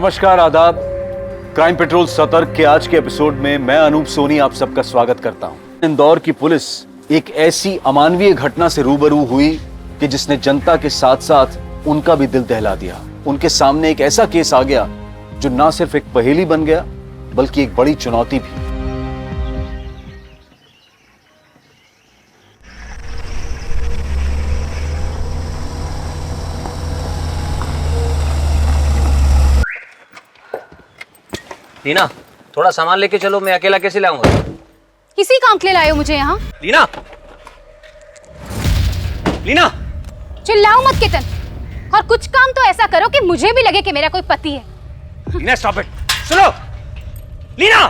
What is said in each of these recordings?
नमस्कार, आदाब। Crime petrol सतर्क के आज के एपिसोड में मैं अनूप सोनी आप सबका स्वागत करता हूं। इंदौर की पुलिस एक ऐसी अमानवीय घटना से रूबरू हुई कि जिसने जनता के साथ साथ उनका भी दिल दहला दिया। उनके सामने एक ऐसा केस आ गया जो ना सिर्फ एक पहेली बन गया बल्कि एक बड़ी चुनौती भी। लीना, थोड़ा सामान लेके चलो, मैं अकेला कैसे लाऊंगा? किसी काम के लिए लाए हो मुझे यहाँ? लीना, लीना, चिल्लाओ मत केतन, और कुछ काम तो ऐसा करो कि मुझे भी लगे कि मेरा कोई पति है। लीना स्टॉप इट, सुनो, लीना।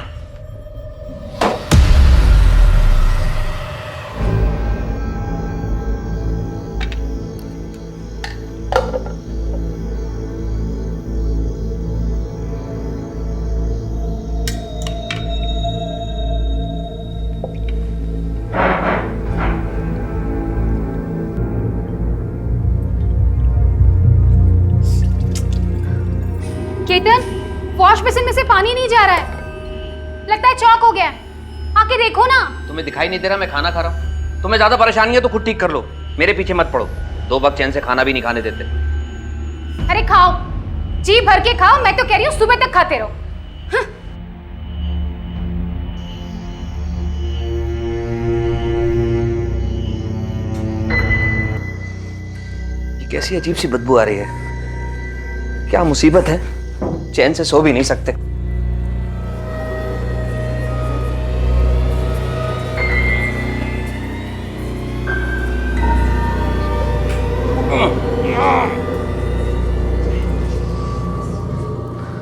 केतन, वॉश बेसिन में से पानी नहीं जा रहा है, लगता है चौक हो गया है। आके देखो ना। तुम्हें दिखाई नहीं दे रहा मैं खाना खा रहा हूँ? तुम्हें ज्यादा परेशानी है तो खुद ठीक कर लो, मेरे पीछे मत पड़ो। 2 वक्त चैन से खाना भी नहीं खाने देते। अरे खाओ, जी भर के खाओ, मैं तो कह रही हूँ सुबह तक खाते रहो। ये कैसी अजीब सी बदबू आ रही है, क्या मुसीबत है? चैन से सो भी नहीं सकते।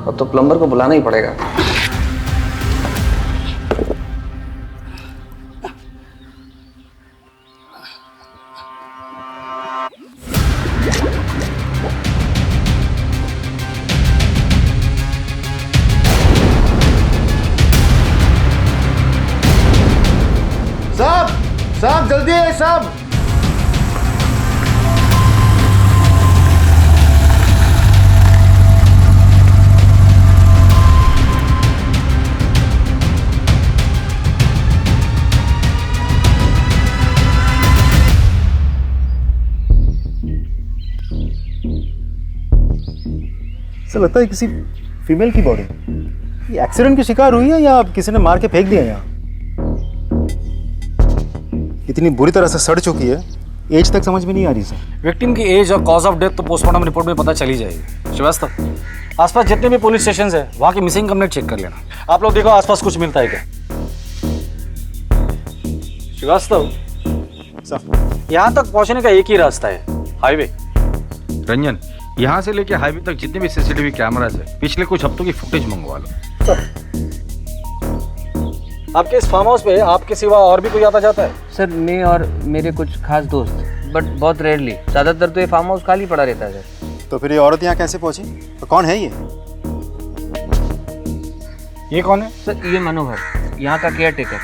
अब तो प्लम्बर को बुलाना ही पड़ेगा। साहब जल्दी है साहब। ऐसा लगता है किसी फीमेल की बॉडी ये एक्सीडेंट की शिकार हुई है या किसी ने मार के फेंक दिया यहाँ। इतनी बुरी तरह से सड़ चुकी है, एज तक समझ में नहीं आ रही सर। विक्टिम की एज और कॉज ऑफ डेथ तो पोस्टमार्टम रिपोर्ट में पता चली जाएगी। श्रीवास्तव, आसपास जितने भी पुलिस स्टेशन है वहाँ की मिसिंग कंप्लेंट चेक कर लेना। आप लोग देखो आसपास कुछ मिलता है क्या। श्रीवास्तव सर, यहाँ तक पहुँचने का एक ही रास्ता है, हाईवे। रंजन, यहाँ से लेके हाईवे तक जितने भी सीसीटीवी कैमरास है पिछले कुछ हफ्तों की फुटेज मंगवा लो। सर, आपके इस फार्म हाउस पे आपके सिवा और भी कोई आता जाता है? सर, मैं और मेरे कुछ खास दोस्त, बट बहुत रेयरली। ज्यादातर तो ये फार्म हाउस खाली पड़ा रहता है सर। तो फिर ये औरत यहाँ कैसे पहुंची? तो कौन है ये? ये कौन है? सर, ये मनोहर, यहाँ का केयर टेकर।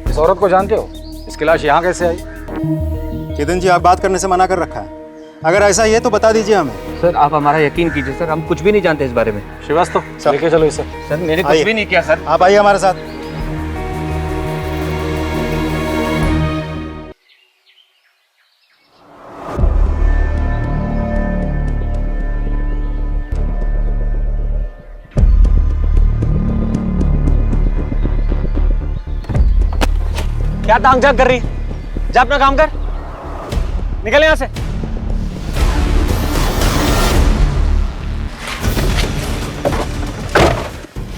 इस औरत को जानते हो? इसकी लाश यहाँ कैसे आई? केतन जी, आप बात करने से मना कर रखा है। अगर ऐसा ही है तो बता दीजिए हमें। सर, आप हमारा यकीन कीजिए सर, हम कुछ भी नहीं जानते इस बारे में। श्रीवास्तव, लेके चलो इसे। सर, मैंने कुछ भी नहीं किया सर। आप आइए हमारे साथ। क्या टांग झांक कर रही? जा अपना काम कर, निकल यहाँ से।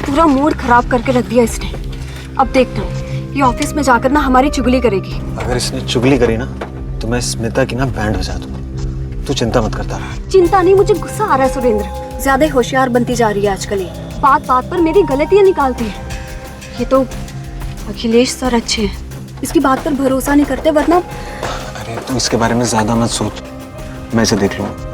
पूरा मूड खराब करके रख दिया इसने। अब देखना, ये ऑफिस में जाकर ना हमारी चुगली करेगी। अगर इसने चुगली करी ना तो मैं स्मिता की ना बैंड बजा दूंगा। तू चिंता मत करता रहा। चिंता नहीं, मुझे गुस्सा आ रहा है सुरेंद्र। ज्यादा होशियार बनती जा रही है आजकल ये। बात बात पर मेरी गलतियां निकालती है। ये तो अखिलेश सर अच्छे हैं, इसकी बात पर भरोसा नहीं करते, वरना। अरे तू इसके बारे में ज्यादा मत सोच, मैं इसे देख लूंगा।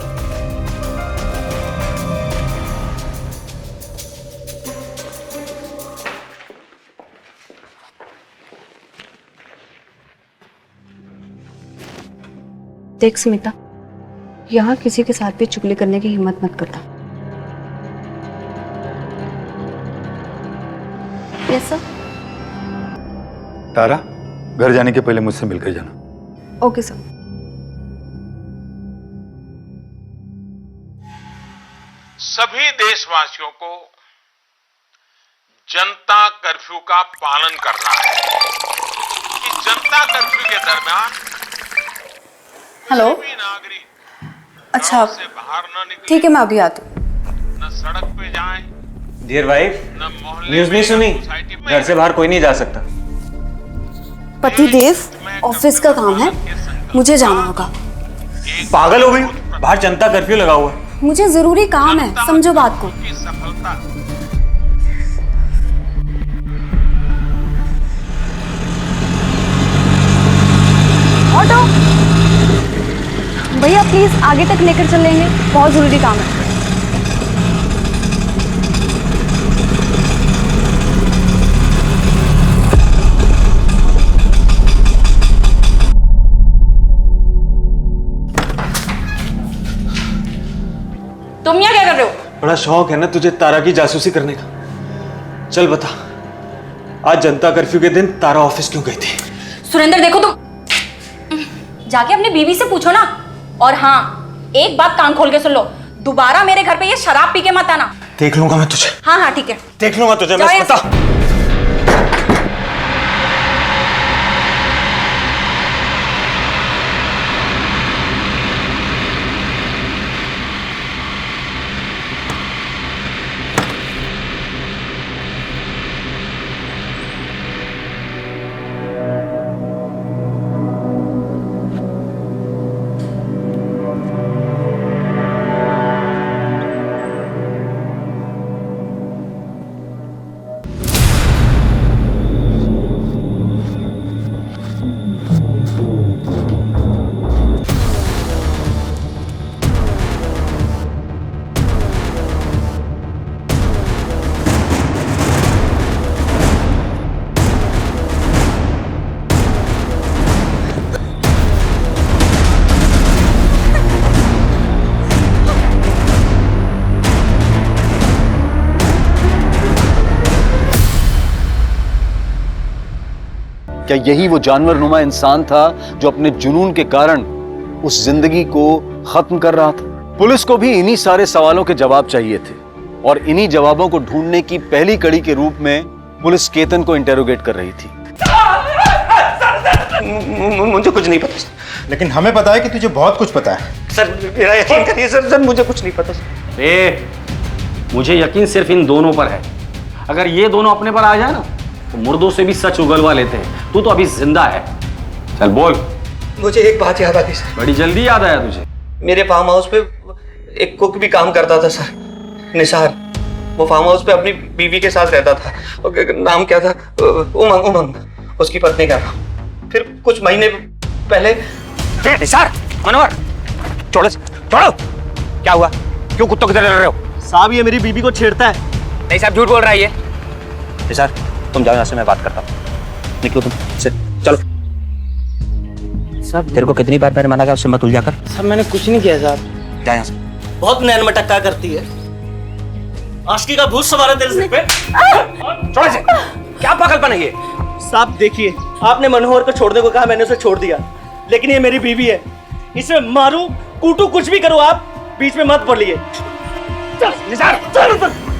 देख स्मिता, यहाँ किसी के साथ भी चुगली करने की हिम्मत मत करना। Yes sir. तारा, घर जाने के पहले मुझसे मिलकर जाना। Okay sir. सभी देशवासियों को जनता कर्फ्यू का पालन करना है। इस जनता कर्फ्यू के दरमियान हेलो। सभी नागरिक अच्छा घरों से बाहर न निकलें, ठीक है, मैं अभी आती हूँ। न सड़क पे जाएं, डियर वाइफ, न मोहल्ले न्यूज नहीं में, सुनी? सोसाइटी में। घर से बाहर कोई नहीं जा सकता। पतिदेव, ऑफिस का काम है, मुझे जाना होगा। पागल हो गई? बाहर जनता कर्फ्यू लगा हुआ है। मुझे जरूरी काम है, समझो बात को। की सफलता ऑटो भैया प्लीज आगे तक लेकर चलेंगे, बहुत जरूरी काम है। तुम यहाँ क्या कर रहे हो? बड़ा शौक है ना तुझे तारा की जासूसी करने का। चल बता, आज जनता कर्फ्यू के दिन तारा ऑफिस क्यों गई थी? सुरेंद्र देखो, तुम जाके अपनी बीवी से पूछो ना। और हाँ, एक बात कान खोल के सुन लो, दोबारा मेरे घर पे ये शराब पी के मत आना। देख लूंगा मैं तुझे। हाँ हाँ ठीक है, देख लूंगा तुझे, जाओ मैं यहाँ बता। क्या यही वो जानवरनुमा इंसान था जो अपने जुनून के कारण उस जिंदगी को खत्म कर रहा था? पुलिस को भी इन्हीं सारे सवालों के जवाब चाहिए थे और इन्हीं जवाबों को ढूंढने की पहली कड़ी के रूप में पुलिस केतन को इंटेरोगेट कर रही थी। मुझे कुछ नहीं पता। लेकिन हमें पता है कि तुझे बहुत कुछ पता है। सर मेरा यकीन करिए सर, मुझे कुछ नहीं पता सर। मुझे यकीन सिर्फ इन दोनों पर है। अगर ये दोनों अपने पर आ जाए ना तो मुर्दों से भी सच उगलवा लेते हैं। तू तो अभी जिंदा है। चल बोल। मुझे एक बात याद आ गई सर। बड़ी जल्दी याद आया तुझे? मेरे फार्म हाउस पे एक कुक भी काम करता था सर, निसार। वो फार्म हाउस पे अपनी बीवी के साथ रहता था। नाम क्या था? उमंग, उसकी पत्नी का नाम। फिर कुछ महीने पहले निसार, मनोहर, छोड़ो छोड़ो। क्या हुआ? क्यों कुत्तों की तरह लड़ रहे हो? साहब ये मेरी बीबी को छेड़ता है। नहीं साहब, झूठ बोल रहा है ये। निसार तुम जाओ यहाँ से, मैं बात करता हूँ। निकलो तुम से, चलो। साहब तेरे को कितनी बार मैंने मना किया उससे मत उलझा कर। साहब मैंने कुछ नहीं किया साहब। जा यहाँ से। बहुत नैन मटक्का करती है। आशिकी का भूत सवार है तेरे सिर पे। छोड़ से। क्या पागलपन है ये? साहब देखिए, आपने मनोहर को छोड़ने को कहा, मैंने उसे छोड़ दिया। लेकिन ये मेरी बीवी है, इसे मारूं कूटू कुछ भी करो, आप बीच में मत पड़िए।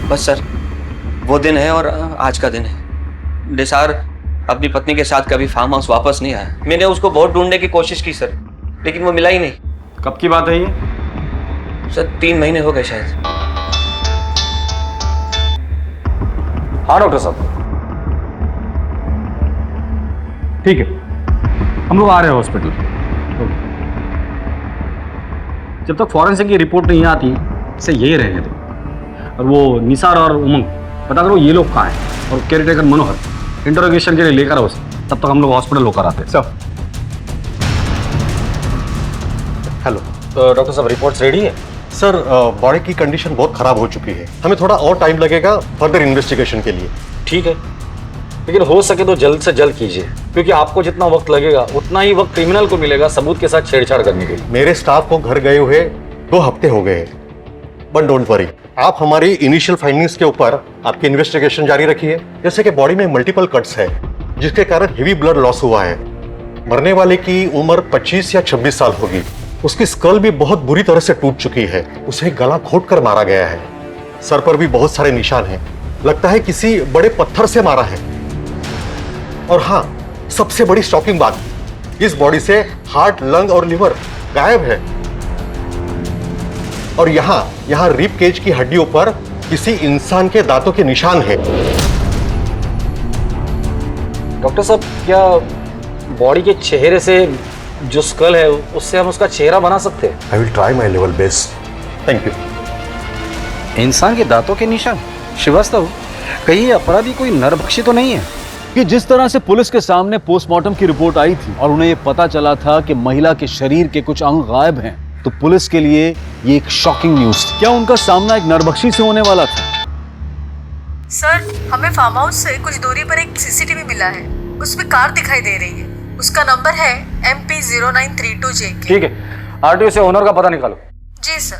बस सर, वो दिन है और आज का दिन है। निसार अपनी पत्नी के साथ कभी फार्म हाउस वापस नहीं आया। मैंने उसको बहुत ढूंढने की कोशिश की सर, लेकिन वो मिला ही नहीं। कब की बात है ये? सर 3 महीने हो गए शायद। हाँ डॉक्टर साहब, ठीक है, हम लोग आ रहे हैं हॉस्पिटल। जब तक फॉरेंसिक की रिपोर्ट नहीं आती इसे यही रहने दो। और वो निसार और उमंग पता करो ये लोग कहाँ हैं, और केयर टेकर मनोहर इंटरोगेशन के लिए लेकर आओ। तब तक हम लोग हॉस्पिटल होकर आते हैं। Sir hello. तो डॉक्टर साहब रिपोर्ट्स रेडी है? सर बॉडी की कंडीशन बहुत खराब हो चुकी है, हमें थोड़ा और टाइम लगेगा फर्दर इन्वेस्टिगेशन के लिए। ठीक है, लेकिन हो सके तो जल्द से जल्द कीजिए, क्योंकि आपको जितना वक्त लगेगा उतना ही वक्त क्रिमिनल को मिलेगा सबूत के साथ छेड़छाड़ करने के लिए। मेरे स्टाफ को घर गए हुए 2 हफ्ते हो गए हैं। बट डोंट वरी, आप हमारी इनिशियल फाइंडिंग्स के ऊपर आपकी इन्वेस्टिगेशन जारी रखिए। जैसे कि बॉडी में मल्टीपल कट्स है जिसके कारण हेवी ब्लड लॉस हुआ है। मरने वाले की उम्र 25 या 26 साल होगी। उसकी स्कल भी बहुत बुरी तरह से टूट चुकी है। उसे गला घोट कर मारा गया है। सर पर भी बहुत सारे निशान हैं। लगता है किसी बड़े पत्थर से मारा है। और हाँ, सबसे बड़ी शॉकिंग बात, इस बॉडी से हार्ट, लंग और लिवर गायब है। और यहाँ रिब केज की हड्डियों पर किसी इंसान के दांतों के निशान हैं। डॉक्टर साहब, क्या बॉडी के चेहरे से जो स्कल है उससे हम उसका चेहरा बना सकते हैं? I will try my level best. Thank you. इंसान के दांतों के निशान? श्रीवास्तव, कहीं ये अपराधी कोई नरभक्षी तो नहीं है? कि जिस तरह से पुलिस के सामने पोस्टमार्टम की रिपोर्ट आई थी और उन्हें ये पता चला था कि महिला के शरीर के कुछ अंग गायब हैं, तो पुलिस के लिए ये एक शॉकिंग न्यूज थी। क्या उनका सामना एक नरभक्षी से होने वाला था? सर, हमें फार्म हाउस से कुछ दूरी पर एक सीसीटीवी मिला है। उसमें कार दिखाई दे रही है। उसका नंबर है MP0932JK। ठीक है, आरटीओ से ओनर का पता निकालो। जी सर।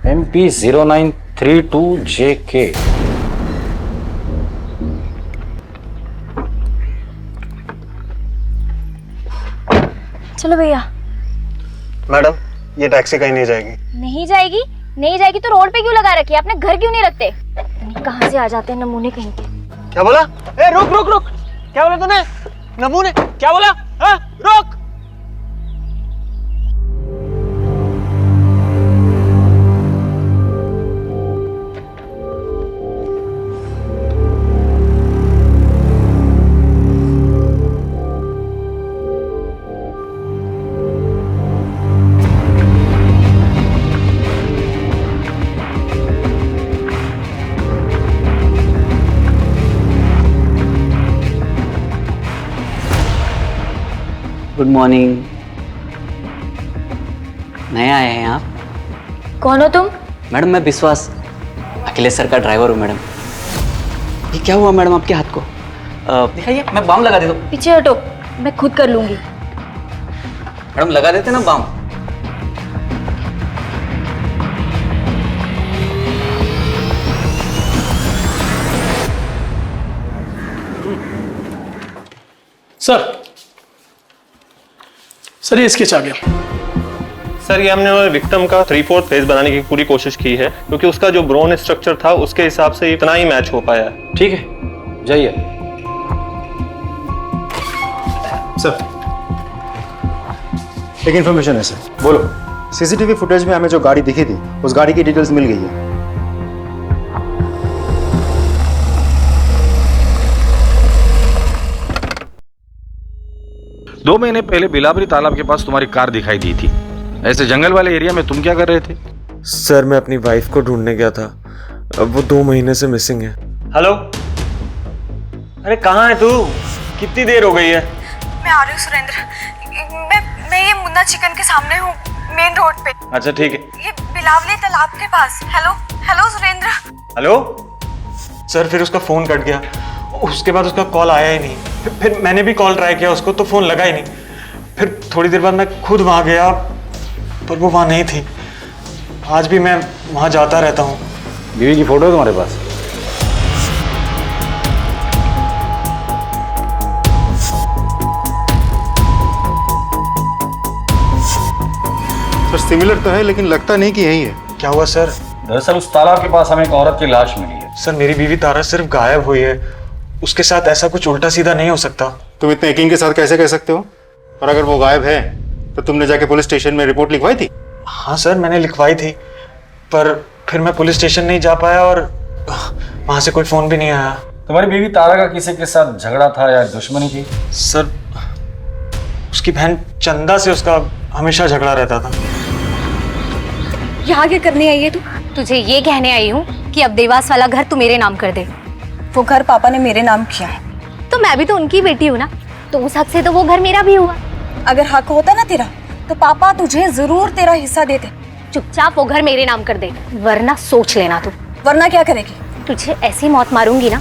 MP0932JK। चलो भैया। मैडम, ये टैक्सी कहीं नहीं जाएगी। नहीं जाएगी? नहीं जाएगी तो रोड पे क्यों लगा रखी है? आपने घर क्यों नहीं रखते? कहाँ से आ जाते हैं नमूने कहीं के। क्या बोला? ए, रुक रुक रुक, क्या बोला तूने? नमूने? क्या बोला? हाँ, रुक। Good morning. नए आए हैं आप? कौन हो तुम? मैडम, मैं विश्वास, अखिलेश सर का ड्राइवर हूँ। मैडम, ये क्या हुआ मैडम आपके हाथ को? दिखाइए, मैं बाम लगा देता हूँ। पीछे हटो, मैं खुद कर लूंगी। मैडम, लगा देते ना बाम। सर ये स्केच आ गया। सर, ये हमने विक्टिम का 3/4 फेस बनाने की पूरी कोशिश की है, क्योंकि उसका जो ब्रोन स्ट्रक्चर था उसके हिसाब से इतना ही मैच हो पाया है। ठीक है, जाइए। सर, एक इन्फॉर्मेशन है सर। बोलो। सीसीटीवी फुटेज में हमें जो गाड़ी दिखी थी, उस गाड़ी की डिटेल्स मिल गई है। 2 महीने पहले बिलावरी तालाब के पास तुम्हारी कार दिखाई दी थी। ऐसे जंगल वाले एरिया में तुम क्या कर रहे थे? सर, मैं अपनी वाइफ को ढूंढने गया था। अब वो 2 महीने से मिसिंग है। हेलो, अरे कहाँ है तू? कितनी देर हो गई है? मैं आ रही हूँ सुरेंद्र। मैं ये मुन्ना चिकन के सामने हूँ, मेन रोड पे। अच्छा ठीक है। ये बिलावली तालाब के पास। Hello hello Surendra. Hello. Sir, फिर उसका फोन कट गया। उसके बाद उसका कॉल आया ही नहीं। फिर मैंने भी कॉल ट्राई किया उसको, तो फोन लगा ही नहीं। फिर थोड़ी देर बाद मैं खुद वहाँ गया, पर वो वहाँ नहीं थी। आज भी मैं वहाँ जाता रहता हूँ। बीवी की फोटो है तुम्हारे पास? सर, सिमिलर तो है लेकिन लगता नहीं कि यही है। क्या हुआ सर? दरअसल उस तालाब के पास हमें एक औरत की लाश मिली है। सर, मेरी बीवी तारा सिर्फ गायब हुई है। उसके साथ ऐसा कुछ उल्टा सीधा नहीं हो सकता। तुम इतने यकीन के साथ कैसे कह सकते हो? और अगर वो गायब है तो तुमने जाके पुलिस स्टेशन में रिपोर्ट लिखवाई थी? हाँ सर, मैंने लिखवाई थी, पर फिर मैं पुलिस स्टेशन नहीं जा पाया और वहाँ से कोई फोन भी नहीं आया। तुम्हारी बीवी तारा का किसी के साथ झगड़ा था या दुश्मनी थी? सर, उसकी बहन चंदा से उसका हमेशा झगड़ा रहता था। यहाँ क्या करने आई है तू? तुझे ये कहने आई हूँ कि अब देवास वाला घर तू मेरे नाम कर दे। वो घर पापा ने मेरे नाम किया है। तो मैं भी तो उनकी बेटी हूँ ना, तो उस हक से तो वो घर मेरा भी हुआ। अगर हक होता ना तेरा, तो पापा तुझे जरूर तेरा हिस्सा देते। चुपचाप वो घर मेरे नाम कर दे, वरना सोच लेना तू। वरना क्या करेगी? तुझे ऐसी मौत मारूंगी ना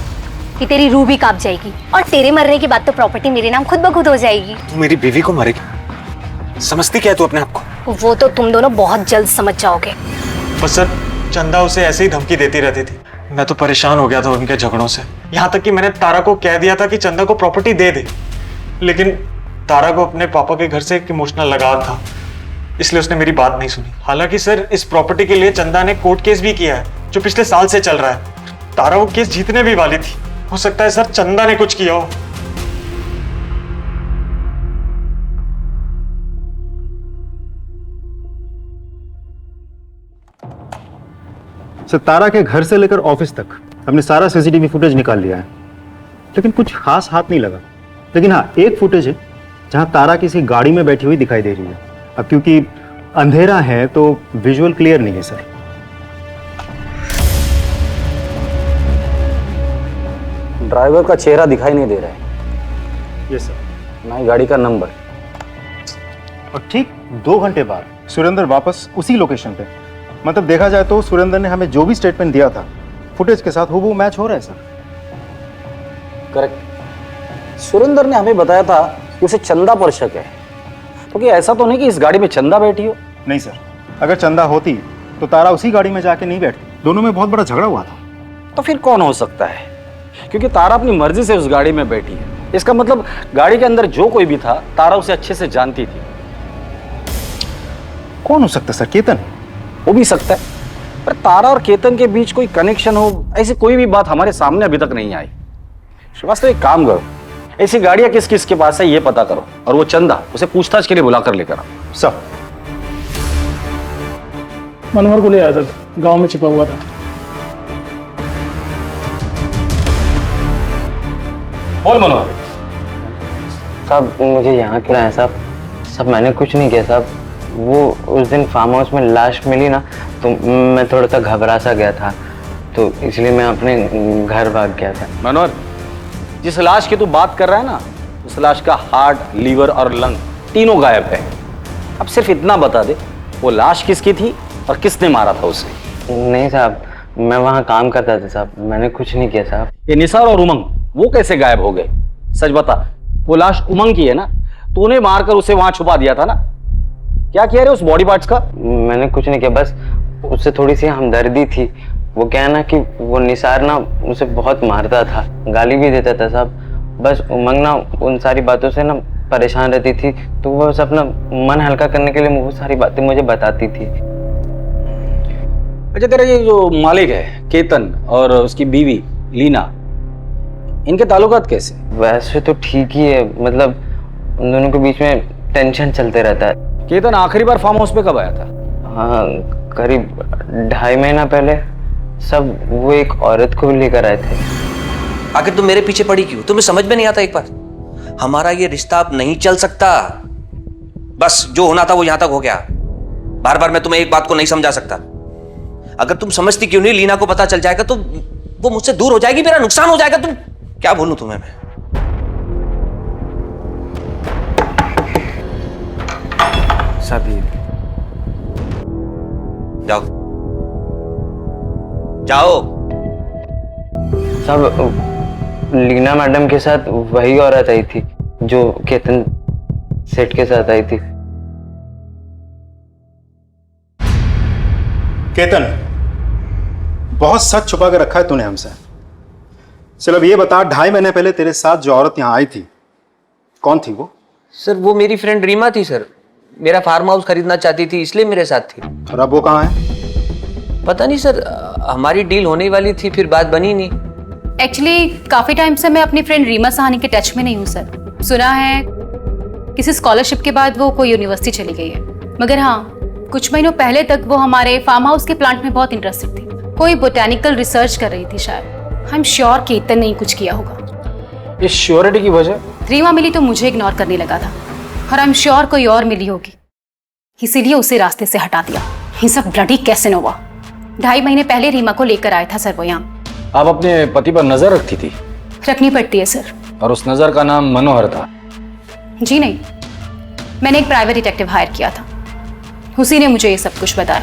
कि तेरी रूह भी कांप जाएगी, और तेरे मरने के बाद तो प्रॉपर्टी मेरे नाम खुद ब खुद हो जाएगी। तू मेरी बीवी को मारेगी? समझती क्या है तू अपने आप को? वो तो तुम दोनों बहुत जल्द समझ जाओगे। बस सर, चंदा उसे ऐसे ही धमकी देती रहती थी। मैं तो परेशान हो गया था उनके झगड़ों से, यहाँ तक कि मैंने तारा को कह दिया था कि चंदा को प्रॉपर्टी दे दे, लेकिन तारा को अपने पापा के घर से एक इमोशनल लगाव था, इसलिए उसने मेरी बात नहीं सुनी। हालांकि सर इस प्रॉपर्टी के लिए चंदा ने कोर्ट केस भी किया है जो पिछले साल से चल रहा है। तारा वो केस जीतने भी वाली थी। हो सकता है सर चंदा ने कुछ किया हो। सर तारा के घर से लेकर ऑफिस तक हमने सारा सीसीटीवी फुटेज निकाल लिया है, लेकिन कुछ खास हाथ नहीं लगा। लेकिन हाँ, एक फुटेज है जहां तारा किसी गाड़ी में बैठी हुई दिखाई दे रही है। अब क्योंकि अंधेरा है तो विजुअल क्लियर नहीं है सर। ड्राइवर का चेहरा दिखाई नहीं दे रहा है। Yes sir. ना ही गाड़ी का नंबर। और ठीक 2 घंटे बाद सुरेंद्र वापस उसी लोकेशन पे। मतलब देखा जाए तो सुरेंद्र ने हमें जो भी स्टेटमेंट दिया था फुटेज के साथ हूबहू मैच हो रहा है सर। करेक्ट। सुरेंद्र ने हमें बताया था कि उसे चंदा पर शक है, तो क्या ऐसा तो नहीं कि इस गाड़ी में चंदा बैठी हो? नहीं सर, अगर चंदा होती तो तारा उसी गाड़ी में जाके नहीं बैठती। दोनों में बहुत बड़ा झगड़ा हुआ था। तो फिर कौन हो सकता है? क्योंकि तारा अपनी मर्जी से उस गाड़ी में बैठी है, इसका मतलब गाड़ी के अंदर जो कोई भी था तारा उसे अच्छे से जानती थी। कौन हो सकता है सर? केतन हो भी सकता है, पर तारा और केतन के बीच कोई कनेक्शन हो ऐसी कोई भी बात हमारे सामने अभी तक नहीं आई। श्रीवास्तव एक काम करो, ऐसी गाड़ियां किस किस के पास है ये पता करो, और वो चंदा उसे पूछताछ के लिए बुलाकर लेकर आओ। सब मनोहर को ले आया था, गांव में छिपा हुआ था। बोल मनोहर। साहब मुझे यहाँ क्यों लाया साहब? साहब मैंने कुछ नहीं किया साहब। वो उस दिन फार्म हाउस में लाश मिली ना, तो मैं थोड़ा सा घबरा सा गया था, तो इसलिए मैं अपने घर भाग गया था। मनोहर, जिस लाश की तू बात कर रहा है ना, उस लाश का हार्ट, लीवर और लंग तीनों गायब है। अब सिर्फ इतना बता दे, वो लाश किसकी थी और किसने मारा था उसे? नहीं साहब, मैं वहाँ काम करता था साहब, मैंने कुछ नहीं किया साहब। ये निसार और उमंग वो कैसे गायब हो गए? सच बता, वो लाश उमंग की है ना? तूने मारकर उसे वहां छुपा दिया था ना? क्या किया रे उस बॉडी पार्ट्स का? मैंने कुछ नहीं किया, बस उससे थोड़ी सी हमदर्दी थी। वो क्या है ना कि वो निसार ना उसे बहुत मारता था, गाली भी देता था साहब। बस उमंग ना उन सारी बातों से ना परेशान रहती थी, तो वो बस अपना मन हल्का करने के लिए वो सारी बातें मुझे बताती थी। अच्छा, तेरा ये जो मालिक है केतन और उसकी बीवी लीना, इनके ताल्लुकात कैसे? वैसे तो ठीक ही है, मतलब उन दोनों के बीच में टेंशन चलते रहता है। केतन आखिरी बार फार्म हाउस पे कब आया था? हाँ, करीब 2.5 महीना पहले। सब वो एक औरत को लेकर आए थे। आखिर तुम मेरे पीछे पड़ी क्यों? तुम्हें समझ में नहीं आता एक बार? हमारा ये रिश्ता अब नहीं चल सकता। बस जो होना था वो यहां तक हो गया। बार बार मैं तुम्हें एक बात को नहीं समझा सकता। अगर तुम समझती क्यों नहीं, लीना को पता चल जाएगा तो वो मुझसे दूर हो जाएगी, मेरा नुकसान हो जाएगा। तुम क्या बोलूं तुम्हें मैं? सभी जाओ जाओ। सब लीना मैडम के साथ वही औरत आई थी जो केतन सेठ के साथ आई थी। केतन, बहुत सच छुपा के रखा है तूने हमसे। चल अब ये बता, 2.5 महीने पहले तेरे साथ जो औरत यहाँ आई थी, कौन थी वो? सर वो मेरी फ्रेंड रीमा थी सर। मेरा फार्म हाउस खरीदना चाहती थी, इसलिए मेरे साथ थी। और अब वो कहाँ है? पता नहीं सर, हमारी डील होने वाली थी, फिर बात बनी नहीं। एक्चुअली काफी टाइम से मैं अपनी फ्रेंड रीमा सहानी के टच में नहीं हूँ सर। सुना है किसी स्कॉलरशिप के बाद वो कोई यूनिवर्सिटी चली गई है, मगर हाँ कुछ महीनों पहले तक वो हमारे फार्म हाउस के प्लांट में बहुत इंटरेस्टेड थी। कोई बोटेनिकल रिसर्च कर रही थी शायद। आई एम श्योर केतन ने कुछ किया होगा। इस श्योरिटी की वजह? रीमा मिली तो मुझे इग्नोर करने लगा था, और आई एम श्योर कोई और मिली होगी, इसीलिए उसे रास्ते से हटा दिया। ये सब ब्लडी कैसेनोवा 2.5 महीने पहले रीमा को लेकर आया था सर वो यहाँ। आप अपने पति पर नजर रखती थी? रखनी पड़ती है सर। और उस नजर का नाम मनोहर था? जी नहीं, मैंने एक प्राइवेट डिटेक्टिव हायर किया था, उसी ने मुझे ये सब कुछ बताया।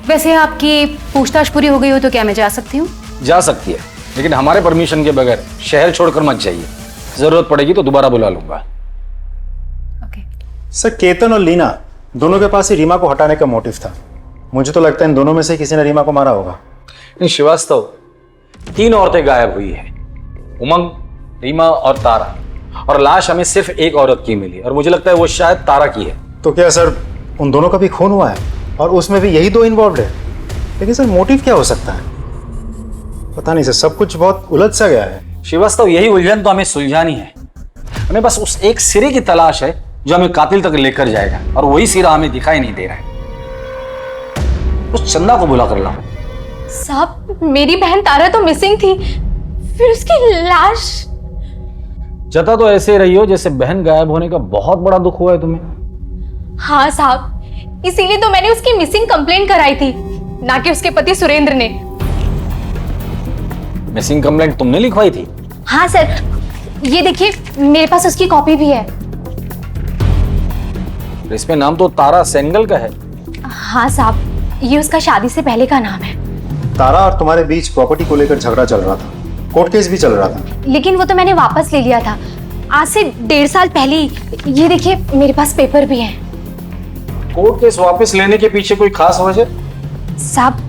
वैसे आपकी पूछताछ पूरी हो गई हो तो क्या मैं जा सकती हूँ? जा सकती है, लेकिन हमारे परमिशन के बगैर शहर छोड़कर मत जाइए। जरूरत पड़ेगी तो दोबारा बुला लूंगा। सर केतन और लीना दोनों के पास ही रीमा को हटाने का मोटिव था। मुझे तो लगता है इन दोनों में से किसी ने रीमा को मारा होगा। नहीं श्रीवास्तव, 3 औरतें गायब हुई है, उमंग, रीमा और तारा, और लाश हमें सिर्फ एक औरत की मिली और मुझे लगता है वो शायद तारा की है। तो क्या सर उन दोनों का भी खून हुआ है और उसमें भी यही 2 इन्वॉल्व है? लेकिन सर मोटिव क्या हो सकता है? पता नहीं सर, सब कुछ बहुत उलझ सा गया है। श्रीवास्तव, यही उलझन तो हमें सुलझानी है। हमें बस उस एक सिरे की तलाश है जो हमें कातिल तक लेकर जाएगा, और वही सिरा हमें दिखाई नहीं दे रहा है। उस चंदा को बुला कर लाओ। साहब, मेरी बहन तारा तो मिसिंग थी, फिर उसकी लाश। जता तो ऐसे रही हो जैसे बहन गायब होने का बहुत बड़ा दुख हुआ है तुम्हें। हाँ साहब, इसीलिए तो मैंने उसकी मिसिंग कंप्लेंट कराई थी, ना कि उसके पति सुरेंद्र ने। मिसिंग कंप्लेंट तुमने लिखवाई थी? हाँ सर, ये देखिए मेरे पास उसकी कॉपी भी है। इसमें नाम तो तारा सेंगल का है। हाँ साहब, ये उसका शादी से पहले का नाम है। तारा और तुम्हारे बीच प्रॉपर्टी को लेकर झगड़ा चल रहा था, कोर्ट केस भी चल रहा था। लेकिन वो तो मैंने वापस ले लिया था आज से 1.5 साल पहले ही। ये देखिए मेरे पास पेपर भी है। कोर्ट केस वापस लेने के पीछे कोई खास वजह? साहब,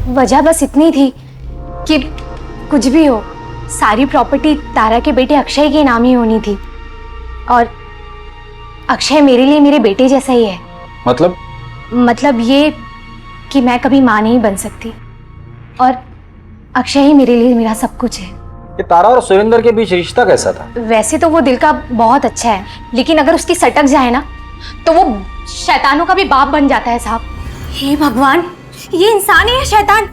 वजह बस इतनी थी कि कुछ भी हो, सारी प्रॉपर्टी तारा के बेटे अक्षय के नाम ही होनी थी, और अक्षय मेरे लिए मेरे बेटे जैसा ही है। मतलब ये कि मैं कभी मां नहीं बन सकती, और अक्षय ही मेरे लिए मेरा सब कुछ है। ये तारा और सुरेंद्र के बीच रिश्ता कैसा था? वैसे तो वो दिल का बहुत अच्छा है, लेकिन अगर उसकी सटक जाए ना तो वो शैतानों का भी बाप बन जाता है साहब। हे भगवान, ये इंसान है या शैतान?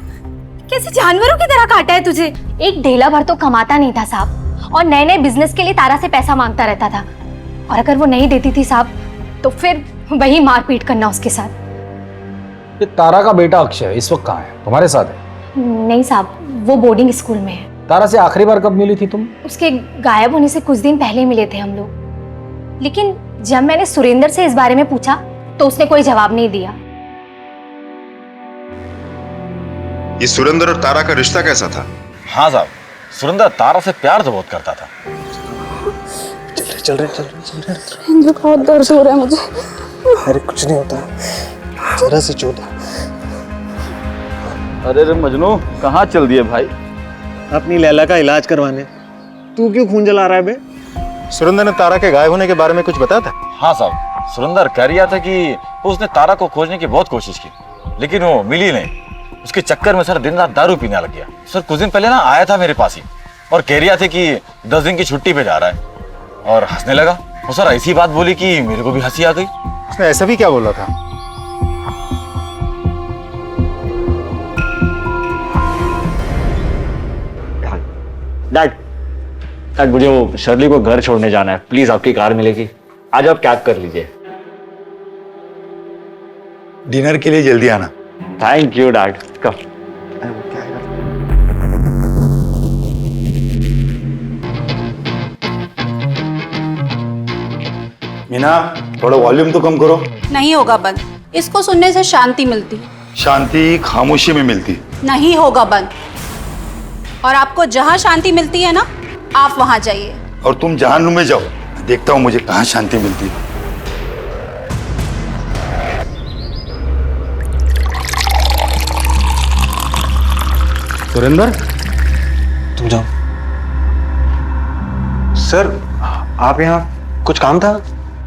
कैसे जानवरों की तरह काटा है तुझे। एक ढेला भर तो कमाता नहीं था साहब, और नए नए बिजनेस के लिए तारा से पैसा मांगता रहता था, और अगर वो नहीं देती थी साहब तो फिर वही मारपीट करना उसके साथ। ये तारा का बेटा अक्षय इस वक्त कहाँ है? तुम्हारे साथ है? नहीं साहब, वो बोर्डिंग स्कूल में है। तारा से आखिरी बार कब मिली थी तुम? उसके गायब होने से कुछ दिन पहले मिले थे हम लोग, लेकिन जब मैंने सुरेंद्र से इस बारे में पूछा तो उसने कोई जवाब नहीं दिया। ये सुरेंद्र और तारा का रिश्ता कैसा था? हाँ साहब, सुरेंद्र तारा से प्यार तो बहुत करता था। चल रहे बहुत दर्द हो रहा है मुझे। अरे कुछ नहीं होता, जरा सी चोट है। अरे मजनू, कहाँ चल दिए भाई? अपनी लैला का इलाज करवाने। तू क्यों खून जला रहा है बे? सुरेंद्र ने तारा के गायब होने के बारे में कुछ बताया था? हाँ साहब, सुरेंद्र कह रहा था कि उसने तारा को खोजने की बहुत कोशिश की, लेकिन वो मिली नहीं। उसके चक्कर में सर दिन रात दारू पीने लग गया। सर कुछ दिन पहले ना आया था मेरे पास ही, और कह रहा था कि 10 दिन की छुट्टी पे जा रहा है, और हंसने लगा। वो सर ऐसी बात बोली कि मेरे को भी हंसी आ गई। उसने ऐसा भी क्या बोला था? डैड, मुझे वो शर्ली को घर छोड़ने जाना है, प्लीज आपकी कार मिलेगी? आज आप कैब कर लीजिए। डिनर के लिए जल्दी आना। Thank you dad. Come. Meena, थोड़ा वॉल्यूम तो कम करो। नहीं होगा बंद, इसको सुनने से शांति मिलती। शांति खामोशी में मिलती। नहीं होगा बंद, और आपको जहां शांति मिलती है ना, आप वहां जाइए। और तुम जहानुम में जाओ, देखता हूं मुझे कहां शांति मिलती है। सुरेंद्र, तुम जाओ। सर, आप यहाँ कुछ काम था?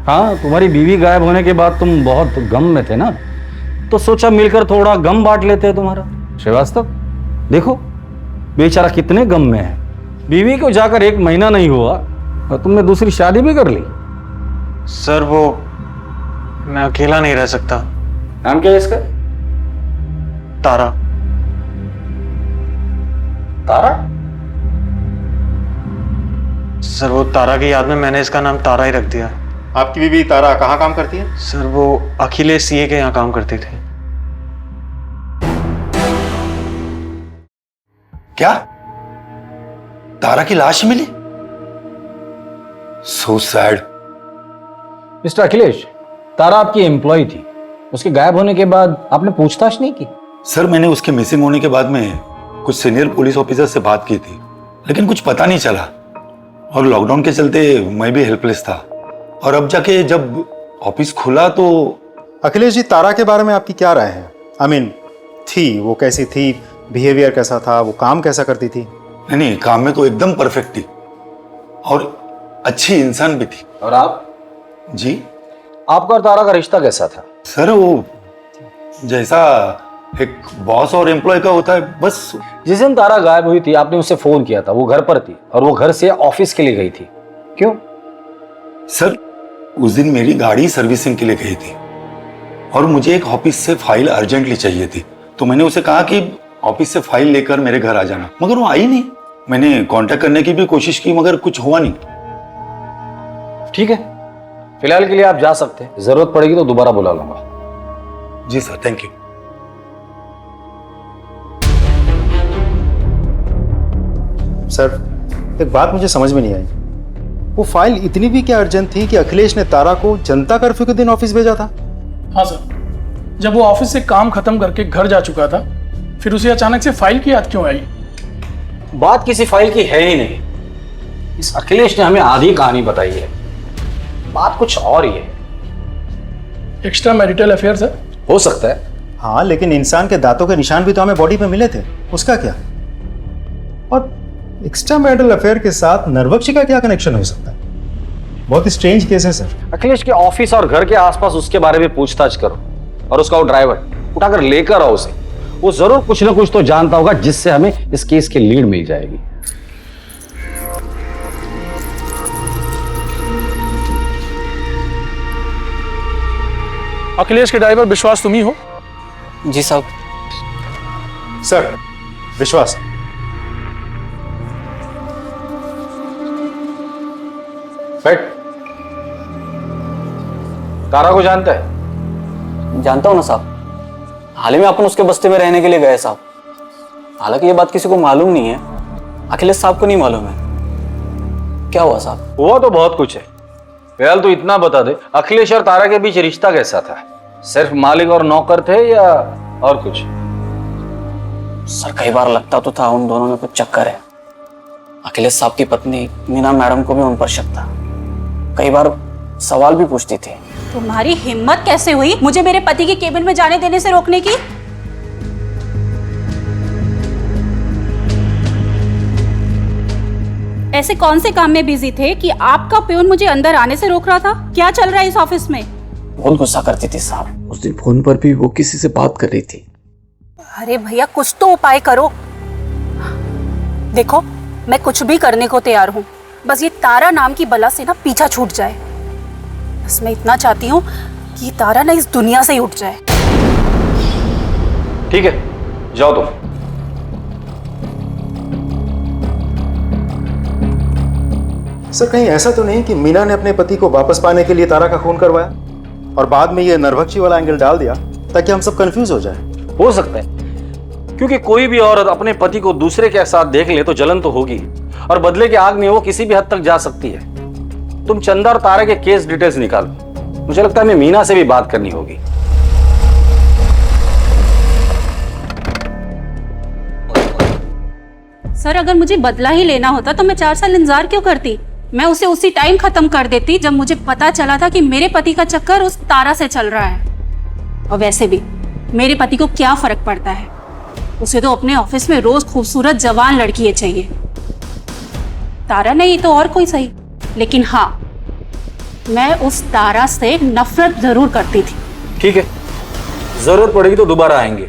हाँ, तुम्हारी बीवी गायब होने के बाद तुम बहुत गम में थे ना, तो सोचा मिलकर थोड़ा गम बांट लेते हैं तुम्हारा। श्रीवास्तव, देखो बेचारा कितने गम में है। बीवी को जाकर 1 महीना नहीं हुआ और तुमने दूसरी शादी भी कर ली। सर वो मैं अकेला नहीं रह सकता। नाम क्या है इसका? तारा। तारा? सर वो तारा की याद में मैंने इसका नाम तारा ही रख दिया। आपकी बीवी तारा कहाँ काम करती है? सर वो अखिलेश सीए के यहाँ काम करते थे। क्या तारा की लाश मिली? So sad. Mister Akhilesh, Tara आपकी एम्प्लॉय थी, उसके गायब होने के बाद आपने पूछताछ नहीं की? सर मैंने उसके मिसिंग होने के बाद में कुछ सीनियर पुलिस ऑफिसर से बात की थी, लेकिन कुछ पता नहीं चला, और लॉकडाउन के चलते मैं भी हेल्पलेस था। और अब जाके जब ऑफिस खुला तो। अखिलेश जी, तारा के बारे में आपकी क्या राय है? आई मीन थी, वो कैसी थी, बिहेवियर कैसा था, वो काम कैसा करती थी? नहीं, काम में तो एकदम परफेक्ट थी और अच्छी इंसान भी थी। और आप जी? आपका और तारा का रिश्ता कैसा था? सर वो जैसा एक बॉस और एम्प्लॉय का होता है, बस। जिस दिन तारा गायब हुई थी आपने उससे फोन किया था, वो घर पर थी और वो घर से ऑफिस के लिए गई थी, क्यों? सर उस दिन मेरी गाड़ी सर्विसिंग के लिए गई थी और मुझे एक ऑफिस से फाइल अर्जेंटली चाहिए थी, तो मैंने उसे कहा कि ऑफिस से फाइल लेकर मेरे घर आ जाना, मगर वो आई नहीं। मैंने कांटेक्ट करने की भी कोशिश की मगर कुछ हुआ नहीं। ठीक है, फिलहाल के लिए आप जा सकते हैं, जरूरत पड़ेगी तो दोबारा बुला लूंगा। जी सर, थैंक यू। सर एक बात मुझे समझ में नहीं आई, वो फाइल इतनी भी क्या अर्जेंट थी कि अखिलेश ने तारा को जनता कर्फ्यू के दिन ऑफिस भेजा था? हाँ सर, जब वो ऑफिस से काम खत्म करके घर जा चुका था, फिर उसे अचानक से फाइल की याद क्यों आई? बात किसी फाइल की है ही नहीं, इस अखिलेश ने हमें आधी कहानी बताई है, बात कुछ और ही है। Extra marital affair sir? हो सकता है। हाँ, लेकिन इंसान के दांतों के निशान भी तो हमें बॉडी पे मिले थे, उसका क्या? और एक्स्ट्रा मैरिटल अफेयर के साथ नरबख्शी का क्या कनेक्शन हो सकता है? बहुत ही स्ट्रेंज केस है सर। अखिलेश के ऑफिस और घर के आसपास उसके बारे में पूछताछ करो और उसका वो ड्राइवर उठाकर लेकर आओ उसे, वो जरूर कुछ ना कुछ तो जानता होगा जिससे हमें इस केस की लीड मिल जाएगी। अखिलेश के ड्राइवर विश्वास तुम ही हो? जी साहब। सर विश्वास, बैठ। तारा को जानता है? जानता हूँ ना साहब, हाल ही में अपन उसके बस्ती में रहने के लिए गए साहब। हालांकि ये बात किसी को मालूम नहीं है, अखिलेश साहब को नहीं मालूम है। क्या हुआ साहब? हुआ तो बहुत कुछ है, फिलहाल तो इतना बता दे, अखिलेश और तारा के बीच रिश्ता कैसा था? सिर्फ मालिक और नौकर थे या और कुछ? सर कई बार लगता तो था उन दोनों में कुछ चक्कर है। अखिलेश साहब की पत्नी मीना मैडम को भी उन पर शक था, कई बार सवाल भी पूछती थी। तुम्हारी हिम्मत कैसे हुई मुझे मेरे पति के केबिन में जाने देने से रोकने की? ऐसे कौन से काम में बिजी थे कि आपका प्यून मुझे अंदर आने से रोक रहा था? क्या चल रहा है इस ऑफिस में? बहुत गुस्सा करती थी साहब, उस दिन फोन पर भी वो किसी से बात कर रही थी। अरे भैया कुछ तो उपाय करो। देखो मैं कुछ भी करने को तैयार हूँ, बस ये तारा नाम की बला से ना पीछा छूट जाए। बस मैं इतना चाहती हूँ कि तारा ना इस दुनिया से ही उठ जाए। ठीक है, जाओ तुम। सर कहीं ऐसा तो नहीं कि मीना ने अपने पति को वापस पाने के लिए तारा का खून करवाया और बाद में ये नरभक्षी वाला एंगल डाल दिया ताकि हम सब कंफ्यूज हो जाए? हो सकता है, क्योंकि कोई भी औरत अपने पति को दूसरे के साथ देख ले तो जलन तो होगी, और बदले की आग में वो किसी भी हद तक जा सकती है। तुम चंदा और तारा के केस डिटेल्स निकालो, मुझे लगता है हमें मीना से भी बात करनी होगी। सर अगर मुझे बदला ही लेना होता तो मैं 4 साल इंतजार क्यों करती? मैं उसे उसी टाइम खत्म कर देती जब मुझे पता चला था कि मेरे पति का चक्कर उस तारा से चल रहा है। और वैसे भी मेरे पति को क्या फर्क पड़ता है, उसे तो अपने ऑफिस में रोज खूबसूरत जवान लड़की चाहिए। तारा नहीं तो और कोई सही, लेकिन हाँ मैं उस तारा से नफरत जरूर करती थी। ठीक है, जरूरत पड़ेगी तो दोबारा आएंगे।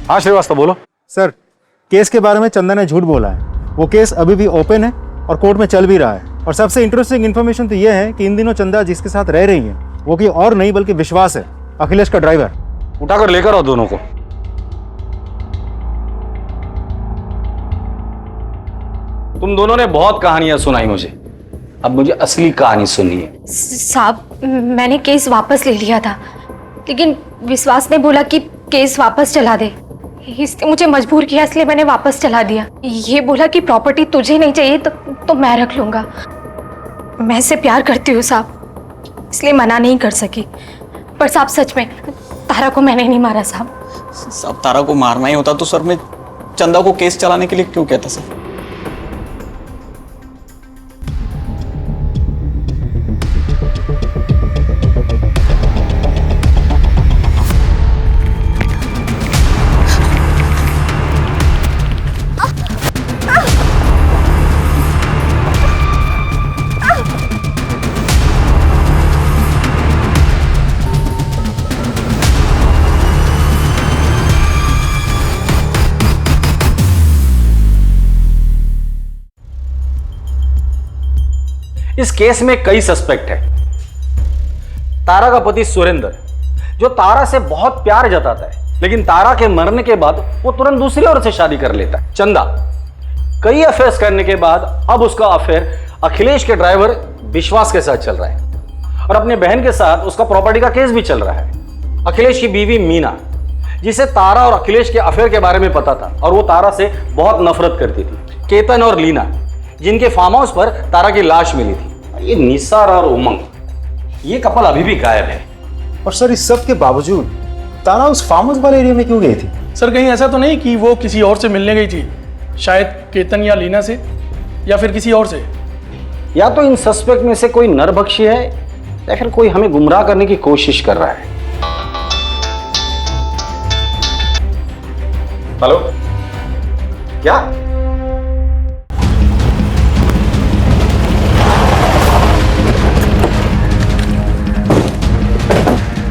हाँ श्रीवास्तव बोलो। सर केस के बारे में चंदा ने झूठ बोला है, वो केस अभी भी ओपन है और कोर्ट में चल भी रहा है। और सबसे इंटरेस्टिंग इन्फॉर्मेशन तो ये है कि इन दिनों चंदा जिसके साथ रह रही है वो कोई और नहीं बल्कि विश्वास है, अखिलेश का ड्राइवर। उठाकर लेकर आओ दोनों को। तुम दोनों ने बहुत कहानियां सुनाई मुझे, अब मुझे असली कहानी सुननी है। साहब मैंने केस वापस ले लिया था, लेकिन विश्वास ने बोला कि केस वापस चला दे, इसने मुझे मजबूर किया, इसलिए मैंने वापस चला दिया। ये बोला कि प्रॉपर्टी तुझे नहीं चाहिए तो मैं रख लूंगा। मैं इससे प्यार करती हूँ साहब, इसलिए मना नहीं कर सकी। पर साहब सच में तारा को मैंने नहीं मारा साहब। साहब तारा को मारना ही होता तो सर मैं चंदा को केस चलाने के लिए क्यों कहता सर? इस केस में कई सस्पेक्ट है। तारा का पति सुरेंद्र, जो तारा से बहुत प्यार जताता है, लेकिन तारा के मरने के बाद वो तुरंत दूसरी औरत से शादी कर लेता है। चंदा, कई अफेयर्स करने के बाद अब उसका अफेयर अखिलेश के ड्राइवर विश्वास के साथ चल रहा है, और अपने बहन के साथ उसका प्रॉपर्टी का केस भी चल रहा है। अखिलेश की बीवी मीना, जिसे तारा और अखिलेश के अफेयर के बारे में पता था और वो तारा से बहुत नफरत करती थी। केतन और लीना, जिनके फार्म हाउस पर तारा की लाश मिली थी। ये निसार और उमंग, ये कपल अभी भी गायब है। और सर, इस सब के बावजूद तारा उस फार्म हाउस वाले एरिया में क्यों गई थी? सर कहीं ऐसा तो नहीं कि वो किसी और से मिलने गई थी, शायद केतन या लीना से, या फिर किसी और से। या तो इन सस्पेक्ट में से कोई नरभक्षी है या फिर कोई हमें गुमराह करने की कोशिश कर रहा है। हेलो, क्या?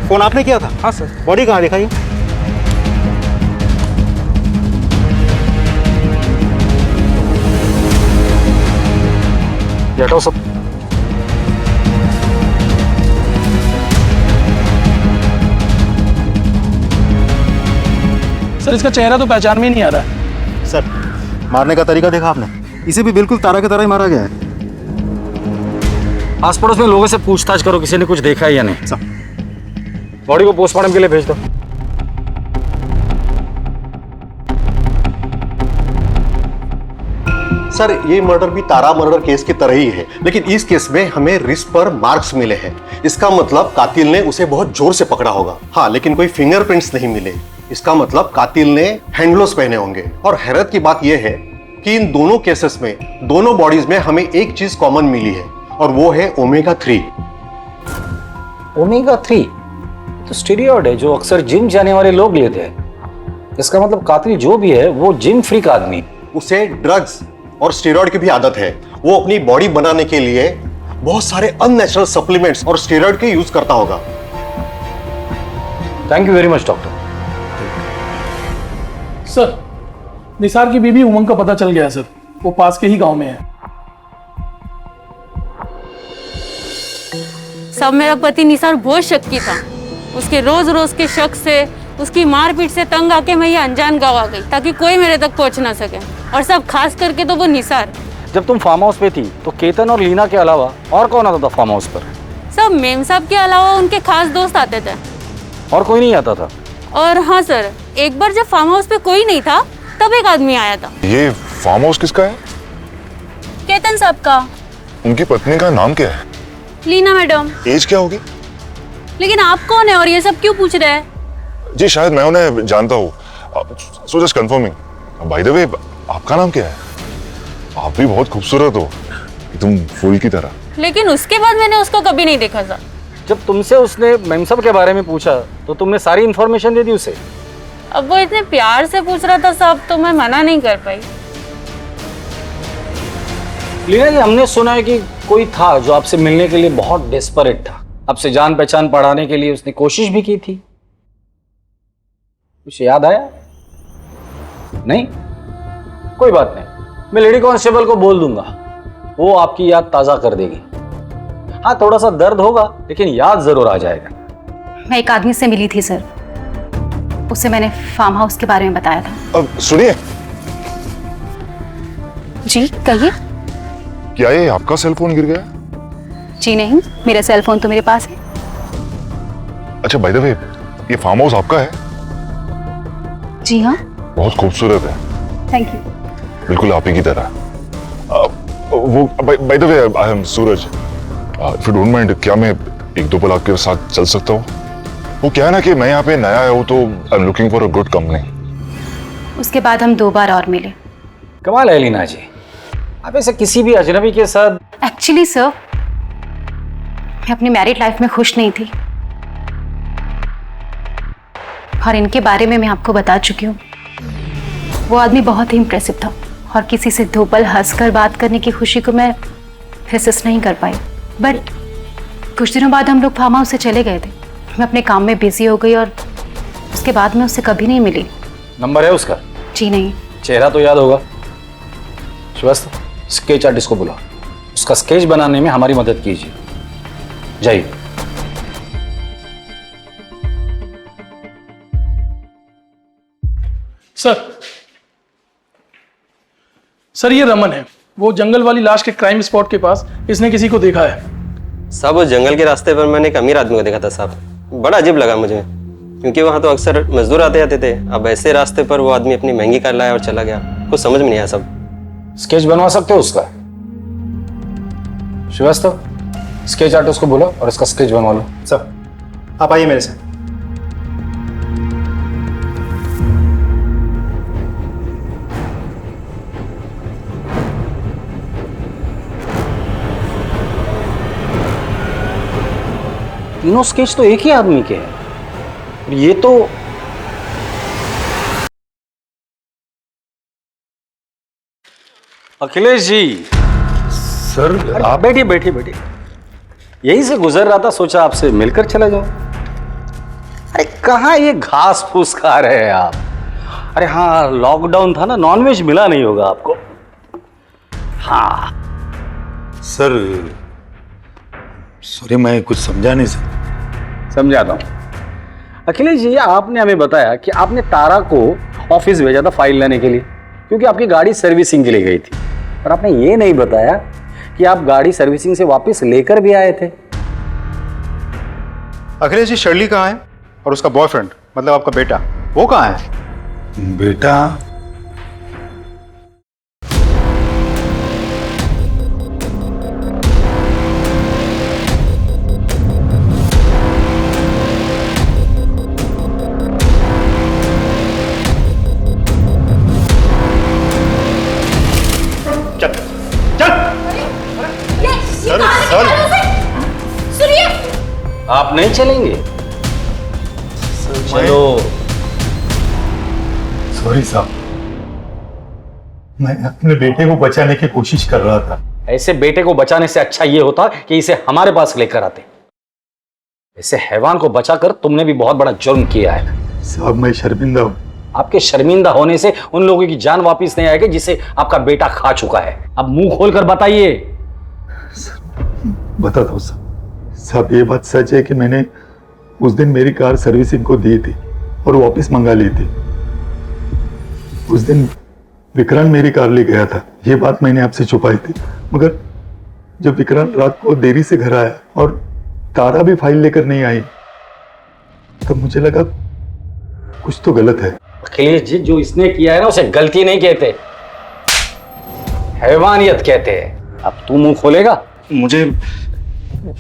फोन आपने किया था? हाँ सर। बॉडी कहाँ दिखाई? हटाओ सब। सर इसका चेहरा तो पहचान में ही नहीं आ रहा है। सर, मारने का तरीका देखा आपने? इसे भी बिल्कुल तारा की तरह ही मारा गया है। आस पड़ोस में लोगों से पूछताछ करो, किसी ने कुछ देखा है या नहीं। सर, बॉडी को पोस्टमार्टम के लिए भेज दो। सर, ये मर्डर भी तारा मर्डर केस की तरह ही है, लेकिन इस केस में हमें रिस्ट पर मार्क्स मिले हैं। इसका मतलब कातिल ने उसे बहुत जोर से पकड़ा होगा। हाँ, लेकिन कोई फिंगरप्रिंट्स नहीं मिले। इसका मतलब कातिल ने हैंड ग्लोव्स पहने होंगे। और हैरत की बात यह है कि इन दोनों केसेस में, दोनों बॉडीज में हमें एक चीज कॉमन मिली है, और वो है ओमेगा 3। ओमेगा 3 तो स्टेरॉइड है जो अक्सर जिम जाने वाले लोग लेते हैं। इसका मतलब कातिल जो भी है वो जिम फ्रीक आदमी। उसे ड्रग्स और स्टेरॉइड की भी आदत है। वो अपनी बॉडी बनाने के लिए बहुत सारे अननेचुरल सप्लीमेंट्स और स्टेरॉइड के यूज करता होगा। Thank you very much doctor. Sir, Nisar की बीवी उमंग का पता चल गया है सर। वो पास के ही गांव में है। सब मेरा पति निसार बहुत शक्की था। उसके रोज रोज के शक से, उसकी मारपीट से तंग आके मैं ये अनजान गाँव आ गई ताकि कोई मेरे तक पहुंच ना सके, और सब खास करके तो वो निसार। जब तुम फार्म हाउस पे थी तो केतन और लीना के अलावा और कौन आता था फार्म हाउस पर? सब मेम साहब के अलावा उनके खास दोस्त आते थे। और कोई नहीं आता था? और हाँ सर, एक बार जब फार्म हाउस पे कोई नहीं था तब एक आदमी आया था। ये फार्म हाउस किसका है? केतन साहब का। उनकी पत्नी का नाम क्या है? लीना मैडम। एज क्या होगी? लेकिन आप कौन है और ये सब क्यों पूछ रहे हैं? जी शायद मैं उन्हें जानता हूँ। So just confirming. By the way, आपका नाम क्या है? आप भी बहुत खूबसूरत हो, तुम फूल की तरह। लेकिन उसके बाद मैंने उसको कभी नहीं देखा था। जब तुमसे उसने मेम साहब के बारे में पूछा तो तुमने सारी इन्फॉर्मेशन दे दी उसे? अब वो इतने प्यार से पूछ रहा था साहब, तो मैं मना नहीं कर पाई। लीना जी, हमने सुना है कि कोई था जो आपसे मिलने के लिए बहुत डेस्परेट था। आपसे जान पहचान बढ़ाने के लिए उसने कोशिश भी की थी। कुछ याद आया? नहीं? कोई बात नहीं, मैं लेडी कांस्टेबल को बोल दूंगा, वो आपकी याद ताजा कर देगी। हाँ, थोड़ा सा दर्द होगा लेकिन याद जरूर आ जाएगा। मैं एक आदमी से मिली थी सर, उसे मैंने फार्म हाउस के बारे में बताया था। अब सुनिए। जी कहिए। क्या ये आपका सेल फोन गिर गया? जी नहीं, मेरा सेल फोन तो मेरे पास है। अच्छा, बाय द वे, ये फार्म हाउस आपका है? जी हाँ। बहुत खूबसूरत है। Thank you. बिल्कुल आप ही की तरह। वो bye the way, I am Suraj. If you don't mind, क्या मैं एक दो पल आपके साथ चल सकता हूँ? वो क्या है ना कि मैं यहाँ पे नया आया हूँ, तो I am looking for a good company. उसके बाद हम 2 बार और मिले। कमाल है लीना जी, आप ऐसे किसी भी अजनबी के साथ। एक्चुअली सर, मैं अपनी मैरिड लाइफ में खुश नहीं थी, और इनके बारे में मैं आपको बता चुकी हूँ। वो आदमी बहुत ही इम्प्रेसिव था, और किसी से 2 पल हंसकर बात करने की खुशी को मैं रेसिस्ट नहीं कर पाई। बट कुछ दिनों बाद हम लोग फार्म हाउस से चले गए थे। मैं अपने काम में बिजी हो गई, और उसके बाद मैं उससे कभी नहीं मिली। नंबर है उसका? जी नहीं। चेहरा तो याद होगा। श्वेता, स्केच आर्टिस्ट को बुला, उसका स्केच बनाने में हमारी मदद कीजिए। जाइए। सर ये रमन है, वो जंगल वाली लाश के क्राइम स्पॉट के पास इसने किसी को देखा है। साहब उस जंगल के रास्ते पर मैंने एक अमीर आदमी को देखा था साहब, बड़ा अजीब लगा मुझे, क्योंकि वहाँ तो अक्सर मजदूर आते जाते थे। अब ऐसे रास्ते पर वो आदमी अपनी महंगी कार लाया और चला गया, कुछ समझ में नहीं आया साहब। स्केच बनवा सकते हो उसका? श्रीवास्तव, स्केच आर्टिस्ट को बोलो और इसका स्केच बनवा लो। सर आप आइए मेरे साथ। तीनों स्केच तो एक ही आदमी के हैं। ये तो अखिलेश जी। सर आप बैठिए बैठिए बैठिए। यहीं से गुजर रहा था, सोचा आपसे मिलकर चला जाओ। अरे कहाँ ये घास फूस खा रहे हैं आप? अरे हाँ, लॉकडाउन था ना, नॉनवेज मिला नहीं होगा आपको। हाँ सर सॉरी, मैं कुछ समझा नहीं सर। समझाता हूं। अखिलेश जी, आपने हमें बताया कि आपने तारा को ऑफिस भेजा था फाइल लेने के लिए, क्योंकि आपकी गाड़ी सर्विसिंग के लिए गई थी। और आपने ये नहीं बताया कि आप गाड़ी सर्विसिंग से वापस लेकर भी आए थे। अखिलेश जी, शर्ली कहाँ है? और उसका बॉयफ्रेंड, मतलब आपका बेटा, वो कहाँ है? बेटा आप नहीं चलेंगे? चलो। सॉरी साहब, मैं अपने बेटे को बचाने की कोशिश कर रहा था। ऐसे बेटे को बचाने से अच्छा ये होता कि इसे हमारे पास लेकर आते। ऐसे हैवान को बचाकर तुमने भी बहुत बड़ा जुर्म किया है। साहब मैं शर्मिंदा हूँ। आपके शर्मिंदा होने से उन लोगों की जान वापस नहीं आएगी जिसे आपका बेटा खा चुका है। अब मुंह खोलकर बताइए। बताता हूँ साहब, ये बात सच है कि मैंने उस दिन मेरी कार सर्विसिंग को दी थी और वापस मंगा ली थी। उस दिन विक्रांत मेरी कार ले गया था, ये बात मैंने आपसे छुपाई थी। मगर जब विक्रांत रात को देरी से घर आया और तारा भी फाइल लेकर नहीं आई, तब मुझे लगा कुछ तो गलत है। अखिलेश जी, जो इसने किया है ना, उसे गलती नहीं कहते, हैवानियत कहते हैं। अब तू मुंह खोलेगा? मुझे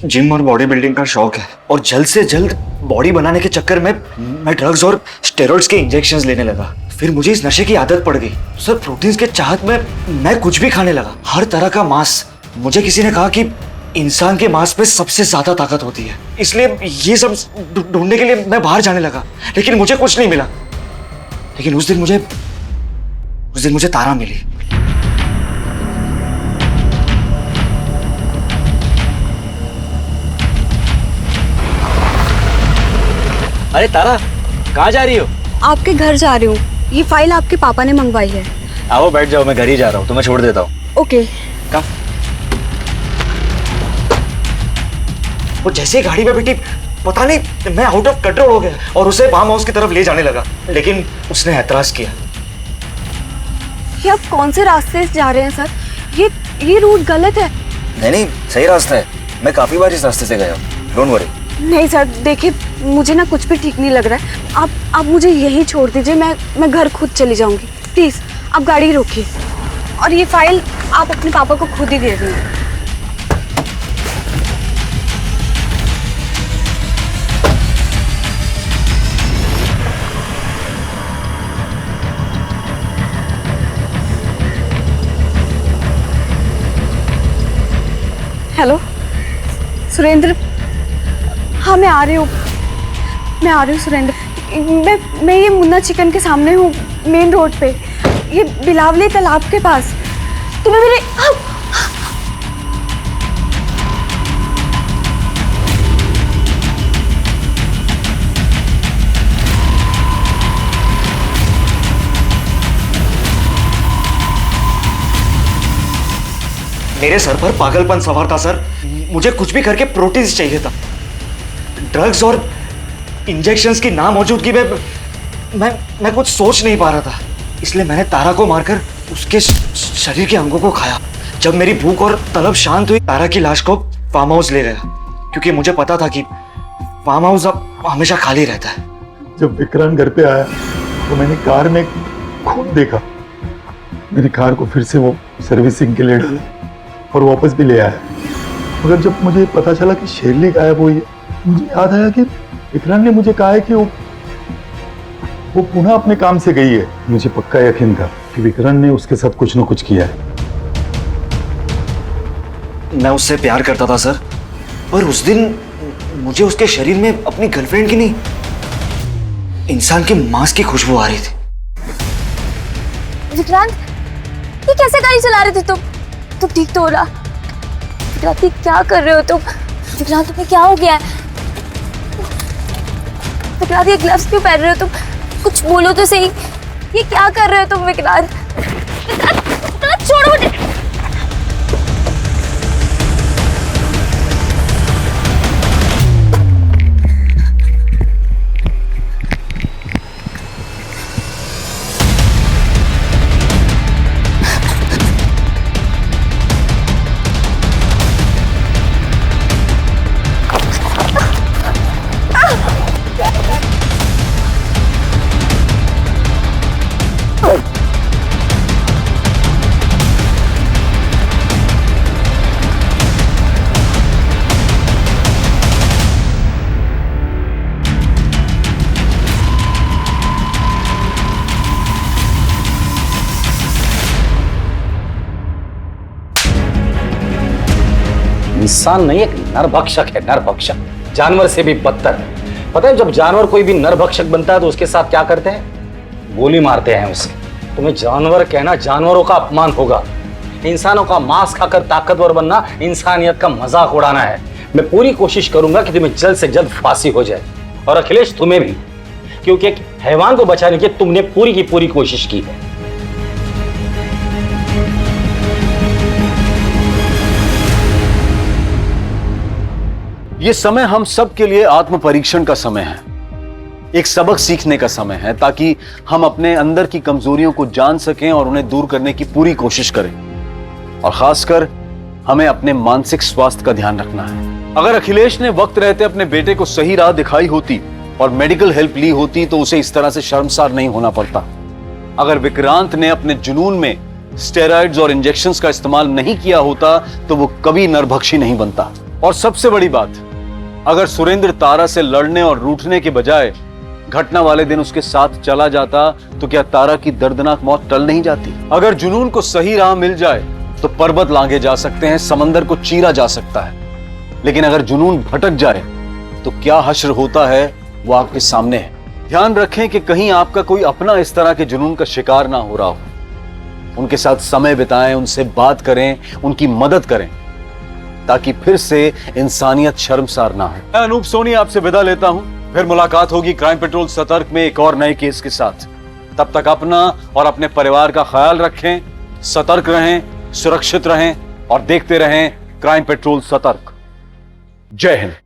जिम और बॉडी बिल्डिंग का शौक है, और जल्द से जल्द बॉडी बनाने के चक्कर में मैं ड्रग्स और स्टेरॉइड्स के इंजेक्शंस लेने लगा। फिर मुझे इस नशे की आदत पड़ गई सर। प्रोटीन्स के चाहत में मैं कुछ भी खाने लगा, हर तरह का मांस। मुझे किसी ने कहा कि इंसान के मांस पे सबसे ज्यादा ताकत होती है, इसलिए ये सब ढूंढने के लिए मैं बाहर जाने लगा, लेकिन मुझे कुछ नहीं मिला। लेकिन उस दिन मुझे तारा मिली। अरे तारा, कहाँ जा रही हो? आपके घर जा रही हूँ, ये फाइल आपके पापा ने मंगवाई है। आओ बैठ जाओ, मैं घर ही जा रहा हूँ, तुम्हें छोड़ देता हूँ। ओके। वो जैसे ही गाड़ी में बैठी, पता नहीं मैं आउट ऑफ कंट्रोल हो गया और उसे फार्म हाउस की तरफ ले जाने लगा, लेकिन उसने ऐतराज किया। ये आप कौन से रास्ते से जा रहे हैं सर? ये रूट गलत है। नहीं, सही रास्ता है, मैं काफी बार इस रास्ते से गया हूँ, डोंट वरी। नहीं सर, देखिए मुझे ना कुछ भी ठीक नहीं लग रहा है। आप मुझे यहीं छोड़ दीजिए, मैं घर खुद चली जाऊंगी। प्लीज आप गाड़ी रोकिए, और ये फाइल आप अपने पापा को खुद ही दे दीजिए। हेलो सुरेंद्र, हाँ मैं आ रही हूँ सुरेंद्र। मैं ये मुन्ना चिकन के सामने हूँ, मेन रोड पे, ये बिलावली तालाब के पास। तुम्हें मेरे मेरे सर पर पागलपन सवार था सर। मुझे कुछ भी करके प्रोटीन्स चाहिए था। ड्रग्स और इंजेक्शंस की नामौजूदगी में मैं कुछ सोच नहीं पा रहा था, इसलिए मैंने तारा को मारकर उसके शरीर के अंगों को खाया। जब मेरी भूख और तलब शांत हुई, तारा की लाश को फार्म हाउस ले गया, क्योंकि मुझे पता था कि फार्म हाउस अब हमेशा खाली रहता है। जब विक्रांत घर पे आया तो मैंने कार में खून देखा। मैंने कार को फिर से वो सर्विसिंग के लिए डाला और वापस भी ले आया। मगर जब मुझे पता चला कि शेरली गायब हुई है, मुझे याद आया कि विक्रांत ने मुझे कहा है कि वो पुनः अपने काम से गई है। मुझे पक्का यकीन था कि विक्रांत ने उसके साथ कुछ न कुछ किया है। मैं उससे प्यार करता था सर, पर उस दिन मुझे उसके शरीर में अपनी गर्लफ्रेंड की नहीं, इंसान के मांस की खुशबू आ रही थी। विक्रांत, ये कैसे गाड़ी चला रहे थे तुम ठीक तो हो रहा? विक्रांत, ये क्या कर रहे हो तुम? विक्रांत, तुम्हें क्या हो गया है? विक्रांत, ये ग्लव्स क्यों पहन रहे हो तुम? कुछ बोलो तो सही, ये क्या कर रहे हो तुम? विक्रांत, विक्रांत छोड़ो मुझे। इंसान नहीं, एक नरभक्षक है, नरभक्षक, जानवर से भी बदतर। पता है, जब जानवर कोई भी नरभक्षक बनता है तो उसके साथ क्या करते हैं? गोली मारते हैं उसे। तुम्हें जानवर कहना जानवरों का अपमान होगा। इंसानों का मांस खाकर ताकतवर बनना इंसानियत का मजाक उड़ाना है। मैं पूरी कोशिश करूंगा कि तुम्हें जल्द से जल्द फांसी हो जाए, और अखिलेश तुम्हें भी, क्योंकि एक हैवान को बचाने की तुमने पूरी की पूरी कोशिश की है। ये समय हम सब के लिए आत्म परीक्षण का समय है, एक सबक सीखने का समय है, ताकि हम अपने अंदर की कमजोरियों को जान सकें और उन्हें दूर करने की पूरी कोशिश करें। और खासकर हमें अपने मानसिक स्वास्थ्य का ध्यान रखना है। अगर अखिलेश ने वक्त रहते अपने बेटे को सही राह दिखाई होती और मेडिकल हेल्प ली होती तो उसे इस तरह से शर्मसार नहीं होना पड़ता। अगर विक्रांत ने अपने जुनून में स्टेरॉइड्स और इंजेक्शंस का इस्तेमाल नहीं किया होता तो वो कभी नरभक्षी नहीं बनता। और सबसे बड़ी बात, अगर सुरेंद्र तारा से लड़ने और रूठने के बजाय घटना वाले दिन उसके साथ चला जाता तो क्या तारा की दर्दनाक मौत टल नहीं जाती? अगर जुनून को सही राह मिल जाए तो पर्वत लांघे जा सकते हैं, समंदर को चीरा जा सकता है, लेकिन अगर जुनून भटक जाए तो क्या हश्र होता है वो आपके सामने है। ध्यान रखें कि कहीं आपका कोई अपना इस तरह के जुनून का शिकार ना हो रहा हो। उनके साथ समय बिताएं, उनसे बात करें, उनकी मदद करें, ताकि फिर से इंसानियत शर्मसार ना हो। मैं अनूप सोनी आपसे विदा लेता हूं। फिर मुलाकात होगी क्राइम पेट्रोल सतर्क में एक और नए केस के साथ। तब तक अपना और अपने परिवार का ख्याल रखें, सतर्क रहें, सुरक्षित रहें और देखते रहें क्राइम पेट्रोल सतर्क। जय हिंद।